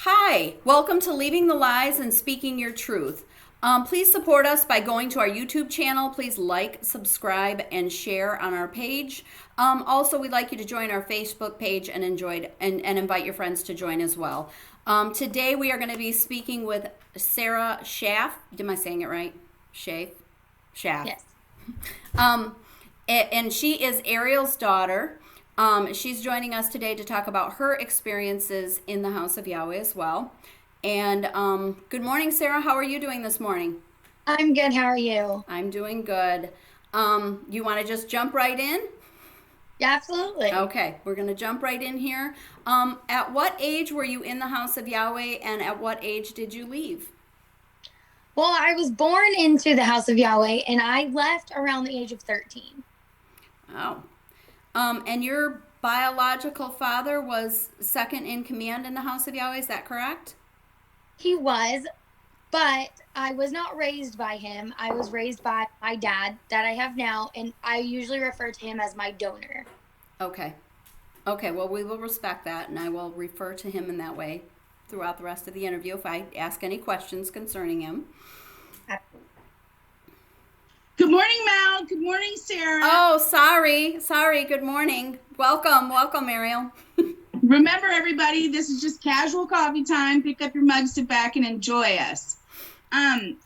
Hi, welcome to Leaving the Lies and Speaking Your Truth. Please support us by going to our YouTube channel. Please like, subscribe, and share on our page. Also, we'd like you to join our Facebook page and invite your friends to join as well. Today, we are going to be speaking with Sarah Schaaff. Am I saying it right? Schaaff? Schaaff. Yes. And she is Ariel's daughter. She's joining us today to talk about her experiences in the House of Yahweh as well. And good morning, Sarah. How are you doing this morning? I'm good. How are you? I'm doing good. You want to just jump right in? Yeah, absolutely. Okay, we're going to jump right in here. At what age were you in the House of Yahweh, and at what age did you leave? Well, I was born into the House of Yahweh, and I left around the age of 13. Oh. And your biological father was second in command in the House of Yahweh, is that correct? He was, but I was not raised by him. I was raised by my dad that I have now, and I usually refer to him as my donor. Okay. Okay, well, we will respect that, and I will refer to him in that way throughout the rest of the interview if I ask any questions concerning him. Good morning, Mel. Good morning, Sarah. Oh, sorry. Good morning. Welcome, Ariyl. Remember, everybody, this is just casual coffee time. Pick up your mug, sit back, and enjoy us.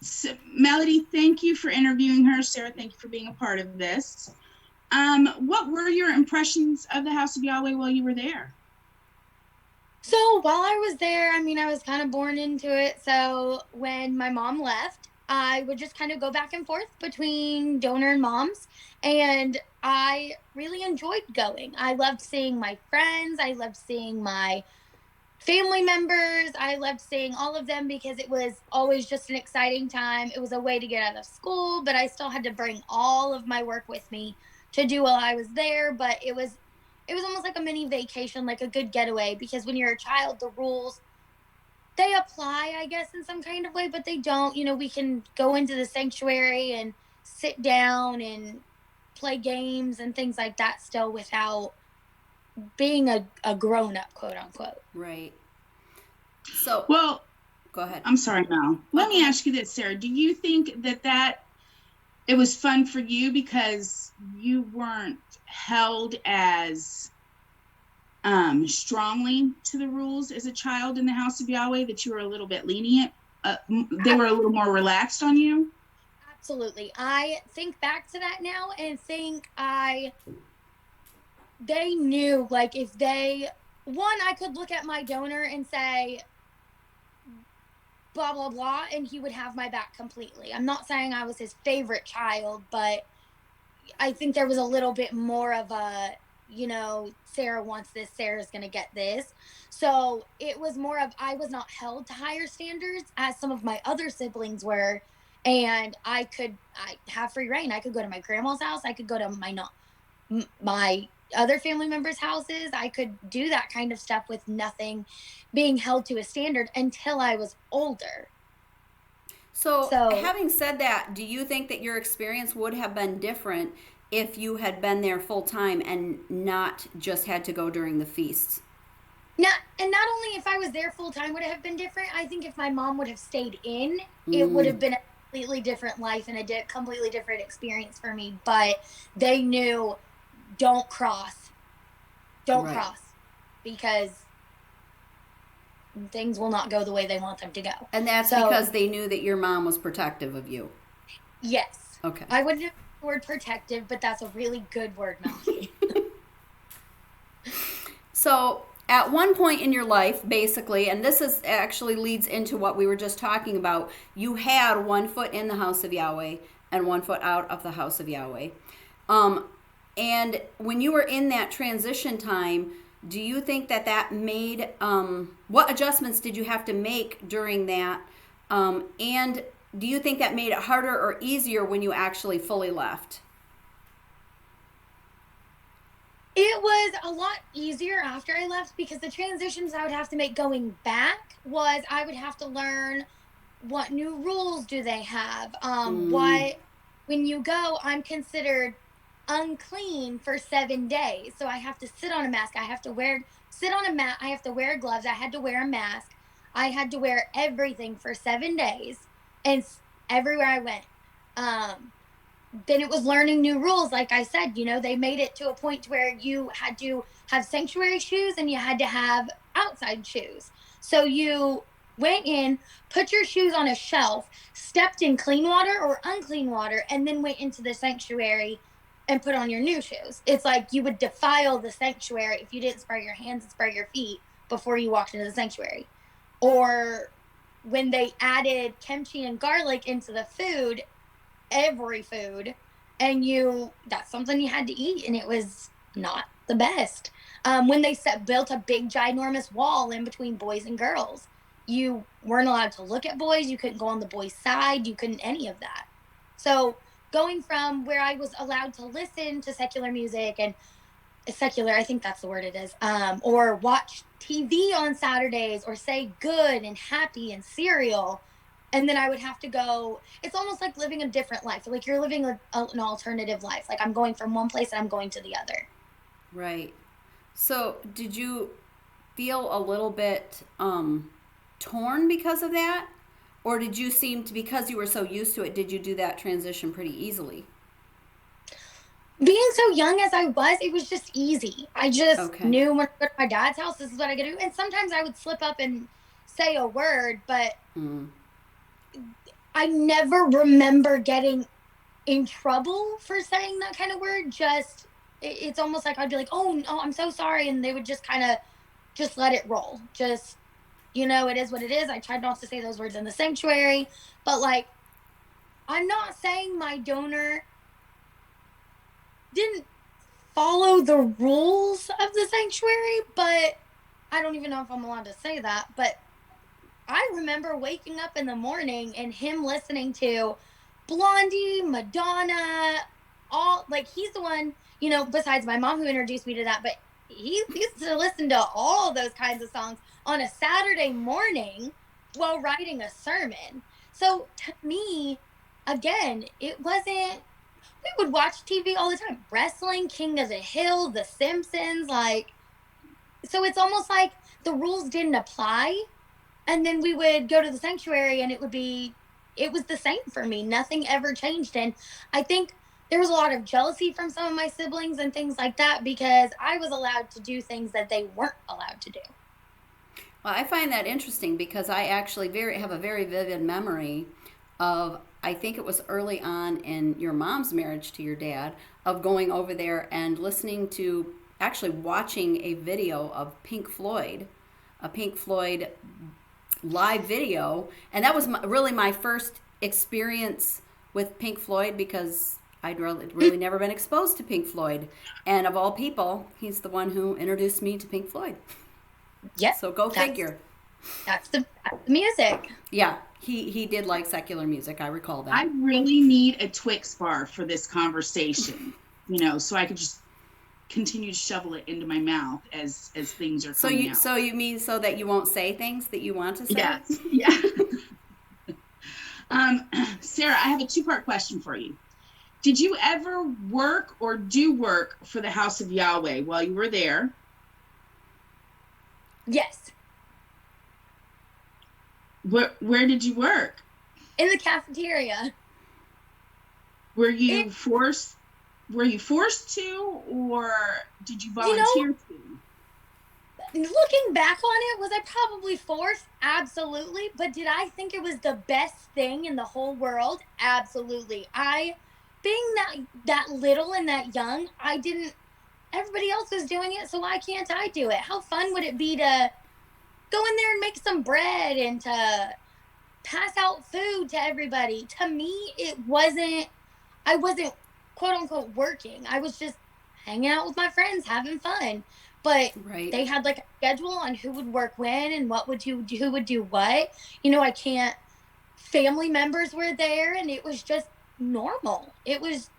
So, Melody, thank you for interviewing her. Sarah, thank you for being a part of this. What were your impressions of the House of Yahweh while you were there? So while I was there, I was kind of born into it. So when my mom left, I would just kind of go back and forth between donor and moms. And I really enjoyed going. I loved seeing my friends. I loved seeing my family members. I loved seeing all of them because it was always just an exciting time. It was a way to get out of school, but I still had to bring all of my work with me to do while I was there. But it was almost like a mini vacation, like a good getaway, because when you're a child, the rules, they apply, I guess, in some kind of way, but they don't. We can go into the sanctuary and sit down and play games and things like that still without being a grown-up, quote unquote. Right. So, Well, go ahead. I'm sorry, Mel. Let me ask you this, Sarah. Do you think that it was fun for you because you weren't held as strongly to the rules as a child in the House of Yahweh, that you were a little bit lenient? They were a little more relaxed on you? Absolutely. I think back to that now and think they knew, like, if I could look at my donor and say, blah, blah, blah, and he would have my back completely. I'm not saying I was his favorite child, but I think there was a little bit more of a, Sarah wants this, Sarah's going to get this. So it was more of, I was not held to higher standards as some of my other siblings were. And I have free reign. I could go to my grandma's house. I could go to my other family members' houses. I could do that kind of stuff with nothing being held to a standard until I was older. So, having said that, do you think that your experience would have been different if you had been there full time and not just had to go during the feasts? Not only if I was there full time would it have been different. I think if my mom would have stayed in, it would have been a completely different life and a completely different experience for me. But they knew, don't cross, because things will not go the way they want them to go. And that's because they knew that your mom was protective of you. Yes. Okay. I wouldn't use the word protective, but that's a really good word, Melanie. So, at one point in your life, basically, and this is actually leads into what we were just talking about, you had one foot in the House of Yahweh and one foot out of the House of Yahweh. And when you were in that transition time, do you think that made, what adjustments did you have to make during that? And do you think that made it harder or easier when you actually fully left? It was a lot easier after I left because the transitions I would have to make going back was I would have to learn what new rules do they have. When you go, I'm considered unclean for 7 days. So I have to sit on a mask. I have to sit on a mat. I have to wear gloves. I had to wear a mask. I had to wear everything for 7 days, and everywhere I went. Then it was learning new rules. Like I said, they made it to a point where you had to have sanctuary shoes and you had to have outside shoes. So you went in, put your shoes on a shelf, stepped in clean water or unclean water, and then went into the sanctuary and put on your new shoes. It's like you would defile the sanctuary if you didn't spray your hands and spray your feet before you walked into the sanctuary. Or when they added kimchi and garlic into the food, every food, and that's something you had to eat, and it was not the best. When they built a big ginormous wall in between boys and girls, you weren't allowed to look at boys, you couldn't go on the boys' side, you couldn't any of that. So going from where I was allowed to listen to secular music and secular, I think that's the word it is, or watch TV on Saturdays, or say good and happy and cereal, and then I would have to go. It's almost like living a different life. Like you're living an alternative life. Like I'm going from one place and I'm going to the other. Right. So did you feel a little bit torn because of that? Or did you seem to, because you were so used to it, did you do that transition pretty easily? Being so young as I was, it was just easy. I just Okay. knew when I go to my dad's house, this is what I could do. And sometimes I would slip up and say a word, but Mm. I never remember getting in trouble for saying that kind of word. Just it's almost like I'd be like, oh no, I'm so sorry, and they would just kind of just let it roll. Just it is what it is. I tried not to say those words in the sanctuary, but like I'm not saying my donor didn't follow the rules of the sanctuary, but I don't even know if I'm allowed to say that. But I remember waking up in the morning and him listening to Blondie, Madonna, all like he's the one, besides my mom who introduced me to that, but he used to listen to all those kinds of songs on a Saturday morning while writing a sermon. So to me, again, it wasn't, we would watch TV all the time. Wrestling, King of the Hill, The Simpsons, like, so it's almost like the rules didn't apply. And then we would go to the sanctuary and it was the same for me. Nothing ever changed. And I think there was a lot of jealousy from some of my siblings and things like that because I was allowed to do things that they weren't allowed to do. Well, I find that interesting because I actually have a very vivid memory of, I think it was early on in your mom's marriage to your dad, of going over there and listening to, actually watching a video of a Pink Floyd live video, and that was really my first experience with Pink Floyd because I'd really never been exposed to Pink Floyd, and of all people, he's the one who introduced me to Pink Floyd. Yep. So go figure. That's the music. Yeah, he did like secular music. I recall that. I really need a Twix bar for this conversation, so I could just continue to shovel it into my mouth as things are coming out. So you mean so that you won't say things that you want to say? Yes. Yeah. Sarah, I have a 2-part question for you. Did you ever work or do work for the House of Yahweh while you were there? Yes. Where did you work? In the cafeteria. Were you forced to, or did you volunteer to? Looking back on it, was I probably forced? Absolutely. But did I think it was the best thing in the whole world? Absolutely. Being that little and that young, everybody else was doing it, so why can't I do it? How fun would it be to go in there and make some bread and to pass out food to everybody? To me, I wasn't quote unquote working. I was just hanging out with my friends, having fun. But right. They had like a schedule on who would work when and who would do what. Family members were there and it was just normal. It was,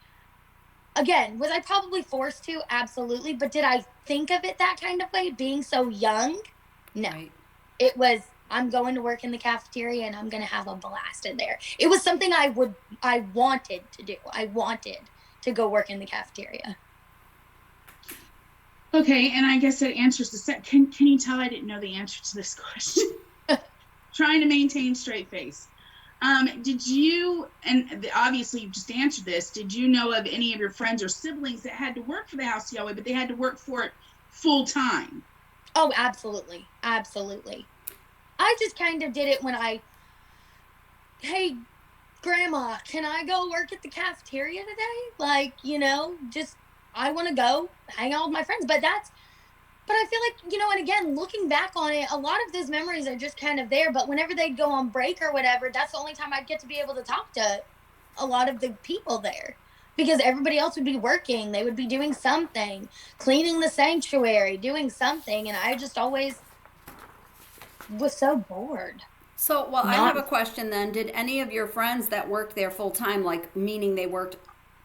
again, was I probably forced to? Absolutely. But did I think of it that kind of way, being so young? No. Right. It was, I'm going to work in the cafeteria and I'm going to have a blast in there. It was something I wanted to do. I wanted to go work in the cafeteria. Okay, and I guess that answers the set. Can you tell I didn't know the answer to this question? Trying to maintain straight face. Did you, and obviously you just answered this, did you know of any of your friends or siblings that had to work for the House of Yahweh, but they had to work for it full time? Oh, absolutely. Absolutely. I just kind of did it when hey, Grandma, can I go work at the cafeteria today? Like, just I want to go hang out with my friends. But I feel like, and again, looking back on it, a lot of those memories are just kind of there. But whenever they'd go on break or whatever, that's the only time I'd get to be able to talk to a lot of the people there because everybody else would be working. They would be doing something, cleaning the sanctuary, doing something. And I just always was so bored. So, well, I have Not, a question then. Did any of your friends that worked there full time, like meaning they worked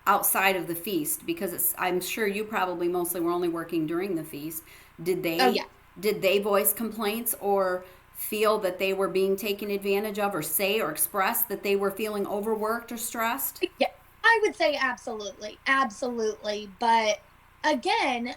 outside of the feast, because I'm sure you probably mostly were only working during the feast. Did oh, they yeah. did they voice complaints or feel that they were being taken advantage of, or say or express that they were feeling overworked or stressed? Yeah, I would say absolutely. Absolutely. But again,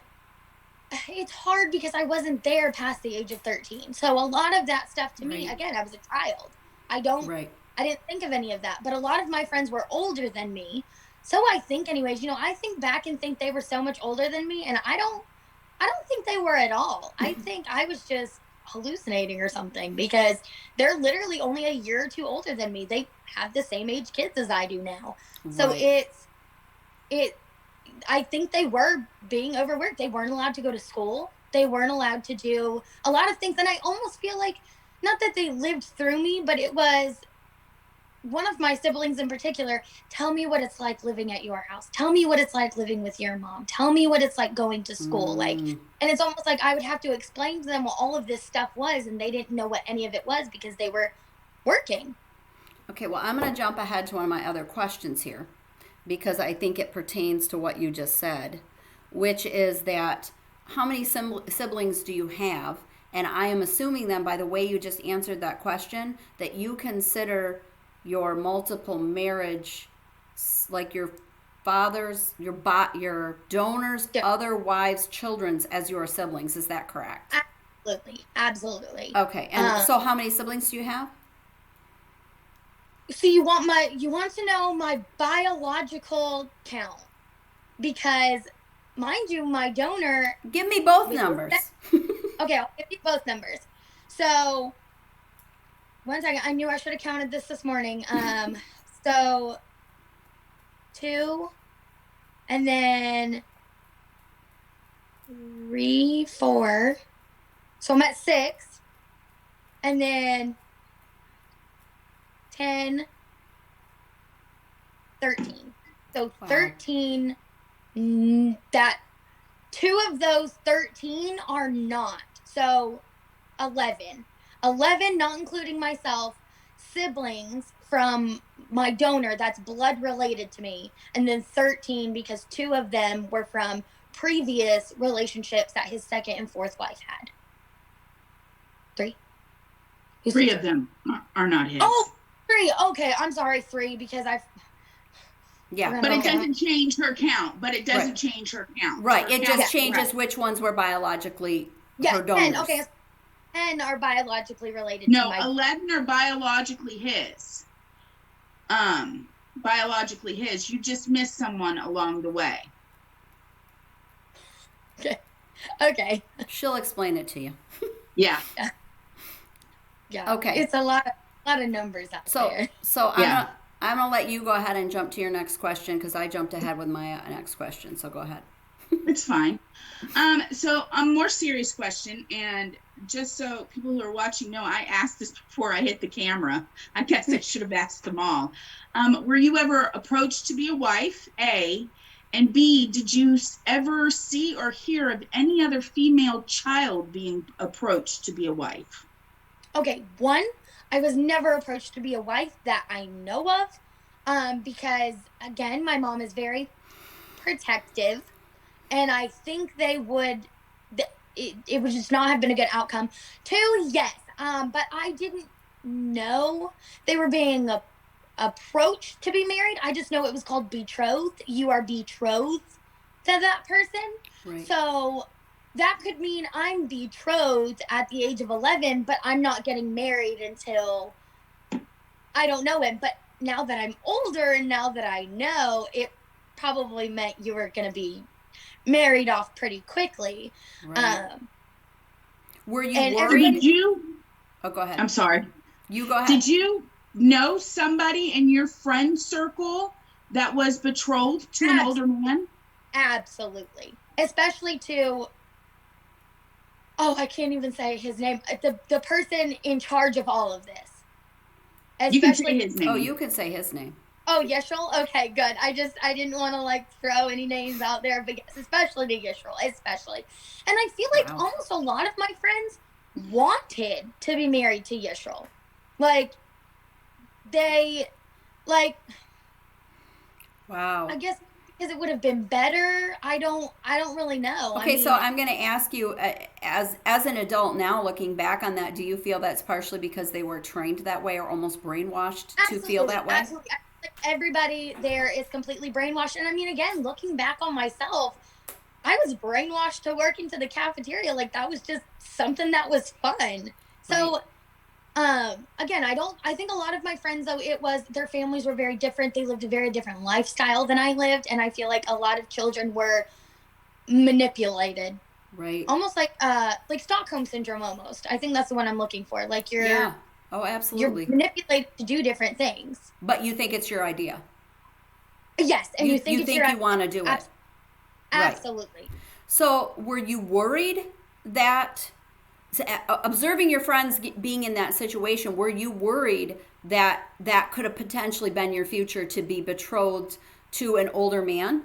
it's hard because I wasn't there past the age of 13. So a lot of that stuff to me, Right. again, I was a child. I don't Right. I didn't think of any of that. But a lot of my friends were older than me. So I think anyways, I think back and think they were so much older than me and I don't think they were at all. I think I was just hallucinating or something because they're literally only a year or two older than me. They have the same age kids as I do now. So Right. it I think they were being overworked. They weren't allowed to go to school. They weren't allowed to do a lot of things. And I almost feel like, not that they lived through me, but it was one of my siblings in particular. Tell me what it's like living at your house. Tell me what it's like living with your mom. Tell me what it's like going to school. Mm. And it's almost like I would have to explain to them what all of this stuff was. And they didn't know what any of it was because they were working. Okay, well, I'm going to jump ahead to one of my other questions here because I think it pertains to what you just said, which is that how many siblings do you have? And I am assuming then by the way you just answered that question that you consider your multiple marriage like your father's, your donors, Yeah, other wives, children's as your siblings. Is that correct? absolutely. Absolutely. Okay, and so how many siblings do you have? So you want to know my biological count because mind you my donor Give me both was numbers. okay, I'll give you both numbers. So one second, I knew I should have counted this morning. So 2 and then 3, 4. So I'm at 6 and then 10, 13. So Wow. 13, that 2 of those 13 are not. So 11. 11, not including myself, siblings from my donor that's blood related to me. And then 13 because 2 of them were from previous relationships that his second and fourth wife had. 3? Who's 3 of them are not his. Oh, 3. Okay, I'm sorry, 3 because Yeah. But it Okay. doesn't change her count. Right. Change her count. Right. Her It count just is changes correct. which ones were biologically Yeah, her 10. donors. Okay, 10 are biologically related No, to my 11 are biologically his. Biologically his. You just missed someone along the way. Okay. She'll explain it to you. Yeah. Yeah. Okay. It's a lot of numbers out there. So Yeah. I'm gonna let you go ahead and jump to your next question because I jumped ahead with my next question. So go ahead. It's fine. So a more serious question, and just so people who are watching know, I asked this before I hit the camera. I guess I should have asked them all. Were you ever approached to be a wife? A. And B, did you ever see or hear of any other female child being approached to be a wife? Okay, 1, I was never approached to be a wife that I know of, because again, my mom is very protective, and I think they would, it would just not have been a good outcome. 2, yes, but I didn't know they were being approached to be married. I just know it was called betrothed. You are betrothed to that person. Right. So that could mean I'm betrothed at the age of 11, but I'm not getting married until I don't know him. But now that I'm older and now that I know, it probably meant you were going to be married off pretty quickly. Right. Were you And So worried? did you, Oh, go ahead. I'm sorry. You go ahead. Did you know somebody in your friend circle that was betrothed to an older man? Absolutely. Especially to, oh, I can't even say his name. The person in charge of all of this. You can say Especially, his name. Oh, you can say his name. oh, Yishel? Okay, good. I didn't want to like throw any names out there, but yes, especially to Yishel, especially. And I feel like Wow. almost a lot of my friends wanted to be married to Yishel. Like, they, like, Wow. I guess because it would have been better. I don't really know. Okay, I mean, so I'm going to ask you, as an adult now, looking back on that, do you feel that's partially because they were trained that way or almost brainwashed to feel that way? Absolutely. I feel like everybody there is completely brainwashed. And I mean, again, looking back on myself, I was brainwashed to work into the cafeteria. Like that was just something that was fun. So, again, I think a lot of my friends though, it was their families were very different. They lived a very different lifestyle than I lived. And I feel like a lot of children were manipulated. Right. Almost like Stockholm syndrome almost. I think that's the one I'm looking for. Like Yeah. Oh, you're absolutely. manipulated to do different things. But you think it's your idea. Yes, and you think it's your you want to do it. Right. Absolutely. So, were you worried that observing your friends being in that situation, were you worried that that could have potentially been your future to be betrothed to an older man?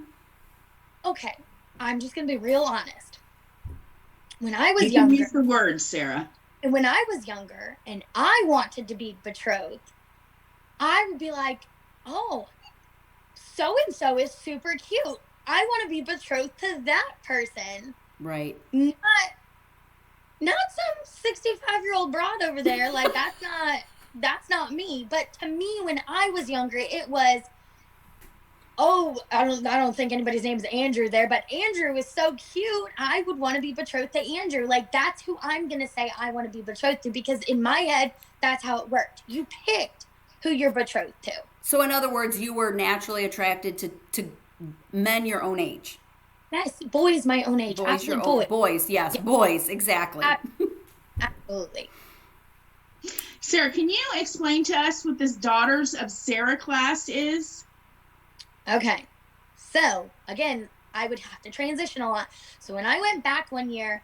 Okay, I'm just gonna be real honest. When I was You can younger, use the words, Sarah. and I wanted to be betrothed, I would be like, "Oh, so and so is super cute. I want to be betrothed to that person." Right. Not some 65-year-old broad over there. Like that's not me. But to me, when I was younger, it was, oh, I don't think anybody's name is Andrew there, but Andrew is so cute. I would want to be betrothed to Andrew. Like that's who I'm gonna say I want to be betrothed to, because in my head, that's how it worked. You picked who you're betrothed to. So, in other words, you were naturally attracted to men your own age. Yes, boys my own age. Boys Absolutely, your own boys. boys. Yes, Yeah. boys. Exactly. Absolutely. Sarah, can you explain to us what this Daughters of Sarah class is? Okay. So, again, I would have to transition a lot. So, when I went back one year,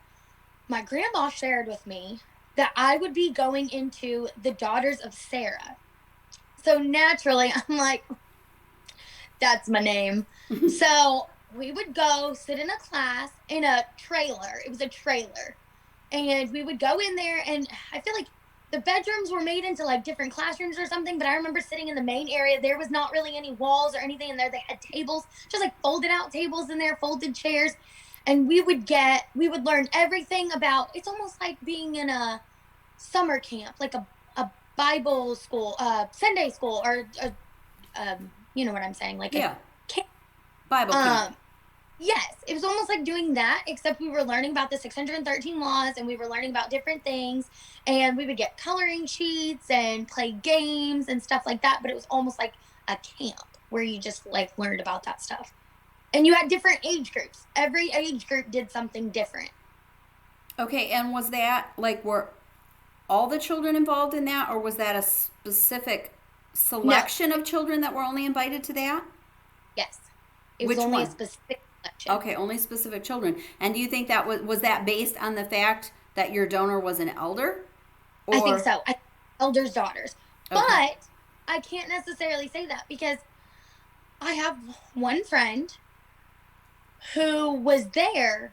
my grandma shared with me that I would be going into the Daughters of Sarah. So, naturally, I'm like, that's my name. So, we would go sit in a class in a trailer. It was a trailer. And we would go in there, and I feel like the bedrooms were made into like different classrooms or something, but I remember sitting in the main area. There was not really any walls or anything in there. They had tables, just like folded out tables in there, folded chairs. And we would learn everything about, it's almost like being in a summer camp, like a Bible school, Sunday school, or you know what I'm saying? Like Yeah. a camp. Bible camp. Yes, it was almost like doing that, except we were learning about the 613 laws, and we were learning about different things, and we would get coloring sheets and play games and stuff like that, but it was almost like a camp where you just like learned about that stuff. And you had different age groups. Every age group did something different. Okay, and was that like, were all the children involved in that, or was that a specific selection of children that were only invited to that? Yes. It Which was only one? a specific selection. Okay, only specific children. And do you think that was that based on the fact that your donor was an elder? Or, I think so. Elders' daughters. Okay. But I can't necessarily say that, because I have one friend who was there,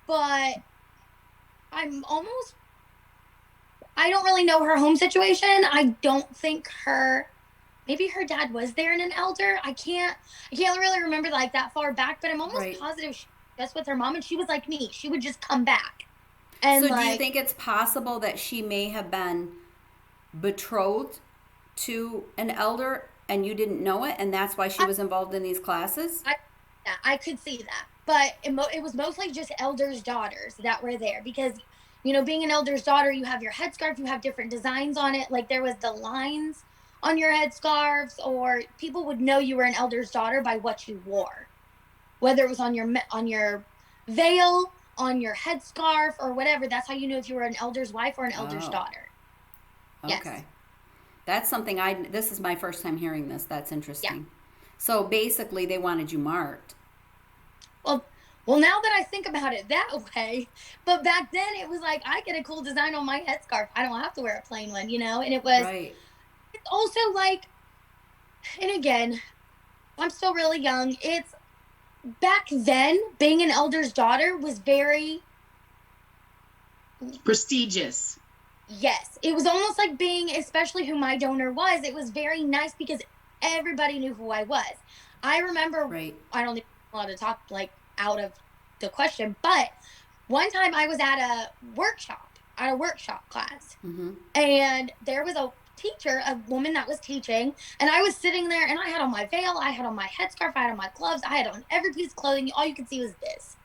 but I don't really know her home situation. I don't think maybe her dad was there and an elder. I can't really remember like that far back, but I'm almost Right. positive she was just with her mom, and she was like me. She would just come back. And So do you think it's possible that she may have been betrothed to an elder and you didn't know it, and that's why she was involved in these classes? I could see that. but it was mostly just elders' daughters that were there because, being an elder's daughter, you have your headscarf, you have different designs on it. Like there was the lines on your headscarves, or people would know you were an elder's daughter by what you wore, whether it was on your veil, on your headscarf, or whatever. That's how you knew if you were an elder's wife or an elder's Oh, daughter. Yes. okay. That's something this is my first time hearing this. That's Yeah. interesting. So basically, they wanted you marked. Well, well, now that I think about it that way, but back then it was like I get a cool design on my headscarf. I don't have to wear a plain one, And Right. it's also like, and again, I'm still really young. It's back then being an elder's daughter was very, Prestigious. yes, it was almost like being, especially who my donor was. It was very nice because everybody knew who I was. I remember, Right. I don't even want to talk like out of the question, but one time I was at a workshop class, Mm-hmm. and there was a woman that was teaching, and I was sitting there, and I had on my veil, I had on my headscarf, I had on my gloves, I had on every piece of clothing. All you could see was this.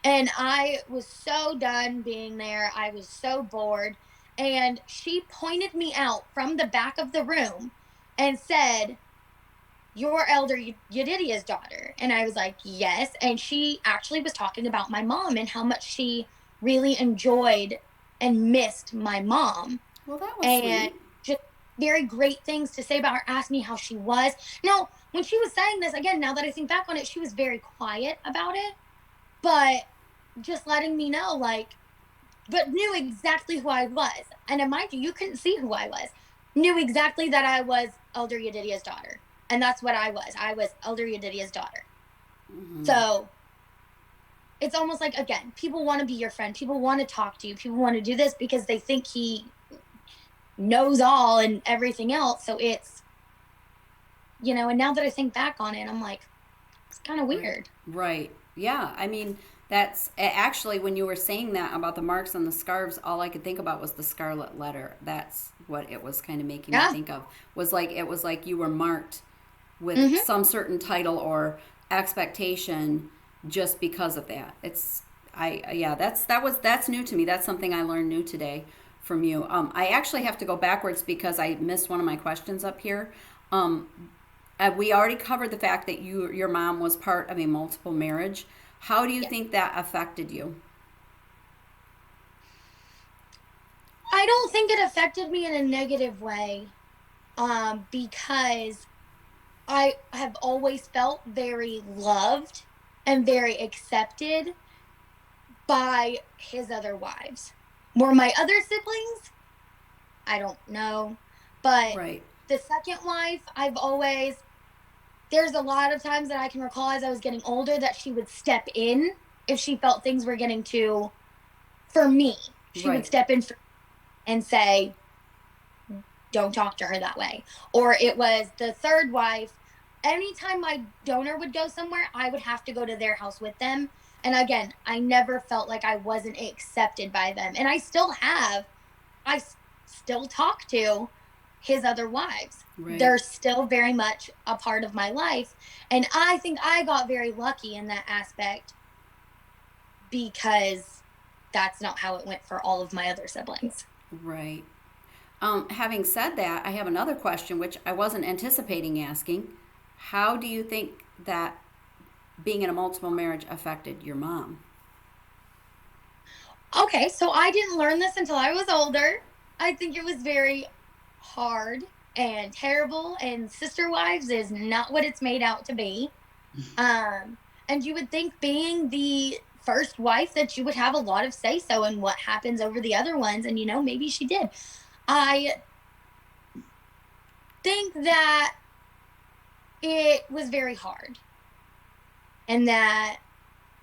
And I was so done being there. I was so bored. And she pointed me out from the back of the room and said, "You're Elder Yedidia's daughter." And I was like, "Yes." And she actually was talking about my mom and how much she really enjoyed and missed my mom. Well, that was And sweet. just very great things to say about her, asked me how she was. Now, when she was saying this, again, now that I think back on it, she was very quiet about it, but just letting me know, like, but knew exactly who I was. And mind you, you couldn't see who I was. Knew exactly that I was Elder Yedidia's daughter. And that's what I was. I was Elder Yedidia's daughter. Mm-hmm. So it's almost like, again, people want to be your friend. People want to talk to you. People want to do this because they think he knows all and everything else. So it's, and now that I think back on it, I'm like, it's kind of Right. weird. Right. Yeah. I mean, that's actually when you were saying that about the marks on the scarves, all I could think about was the scarlet letter. That's what it was kind of making me Yeah. think of. It was like you were marked with Mm-hmm. some certain title or expectation just because of that. It's I yeah, that's new to me. That's something I learned new today from you. I actually have to go backwards because I missed one of my questions up here. Um, we already covered the fact that your mom was part of a multiple marriage. How do you Yeah. think that affected you? I don't think it affected me in a negative way, because I have always felt very loved and very accepted by his other wives. Were my other siblings? I don't know. But Right. the second wife, there's a lot of times that I can recall as I was getting older that she would step in if she felt things were getting too, for me. She would Right. step in and say, "Don't talk to her that way." Or it was the third wife. Anytime my donor would go somewhere, I would have to go to their house with them. And again, I never felt like I wasn't accepted by them. And I still talk to his other wives. Right. They're still very much a part of my life. And I think I got very lucky in that aspect because that's not how it went for all of my other siblings. Right. Having said that, I have another question which I wasn't anticipating asking. How do you think that being in a multiple marriage affected your mom? Okay, so I didn't learn this until I was older. I think it was very hard and terrible, and sister wives is not what it's made out to be. Um, and you would think being the first wife that you would have a lot of say so in what happens over the other ones, and maybe she did. I think that it was very hard, and that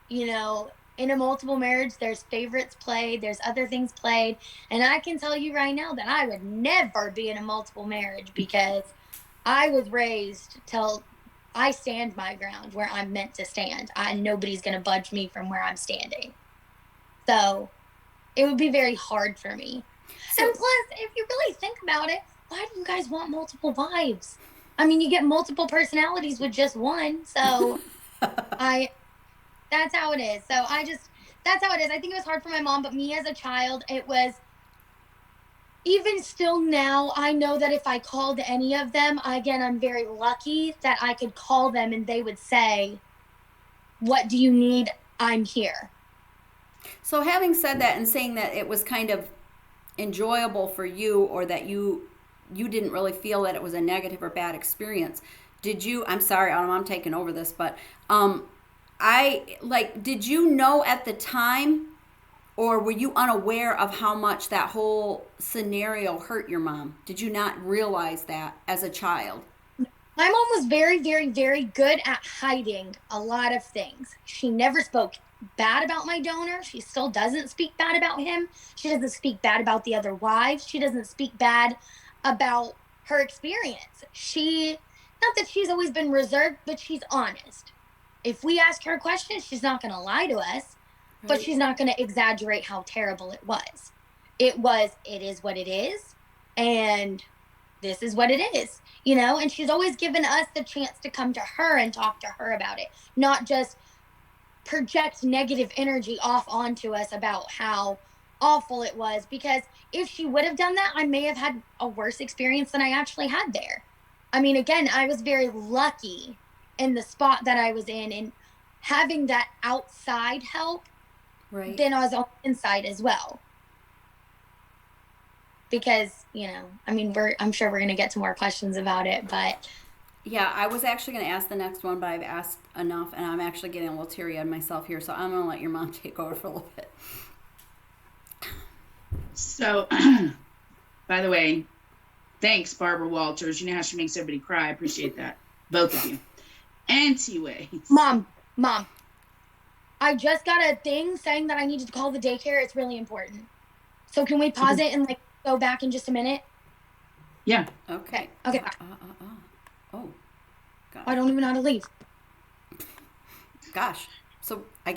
you know, in a multiple marriage, there's favorites played, there's other things played. And I can tell you right now that I would never be in a multiple marriage because I was raised till I stand my ground where I'm meant to stand. Nobody's going to budge me from where I'm standing. So it would be very hard for me. And So, plus, if you really think about it, why do you guys want multiple wives? I mean, you get multiple personalities with just one. So I That's how it is. So that's how it is. I think it was hard for my mom, but me as a child, it was, even still now, I know that if I called any of them, again, I'm very lucky that I could call them and they would say, "What do you need? I'm here." So having said that and saying that it was kind of enjoyable for you, or that you didn't really feel that it was a negative or bad experience, did you, I'm sorry, I'm taking over this, but I like, did you know at the time, or were you unaware of how much that whole scenario hurt your mom? Did you not realize that as a child? My mom was very, very, very good at hiding a lot of things. She never spoke bad about my donor. She still doesn't speak bad about him. She doesn't speak bad about the other wives. She doesn't speak bad about her experience. Not that she's always been reserved, but she's honest. If we ask her questions, she's not going to lie to us, but Right. she's not going to exaggerate how terrible it was. It is what it is. And this is what it is, and she's always given us the chance to come to her and talk to her about it, not just project negative energy off onto us about how awful it was. Because if she would have done that, I may have had a worse experience than I actually had there. I mean, again, I was very lucky in the spot that I was in, and having that outside help, Right. then I was on the inside as well. Because, I mean, I'm sure we're going to get to more questions about it, but Yeah, I was actually going to ask the next one, but I've asked enough, and I'm actually getting a little teary eyed myself here, so I'm going to let your mom take over for a little bit. So, by the way, thanks, Barbara Walters. You know how she makes everybody cry. I appreciate that. Both of you. Anyways. Mom, I just got a thing saying that I needed to call the daycare. It's really important. So can we pause it and go back in just a minute? Yeah. Okay. Okay. Oh, gosh. I don't even know how to leave. Gosh. So I guess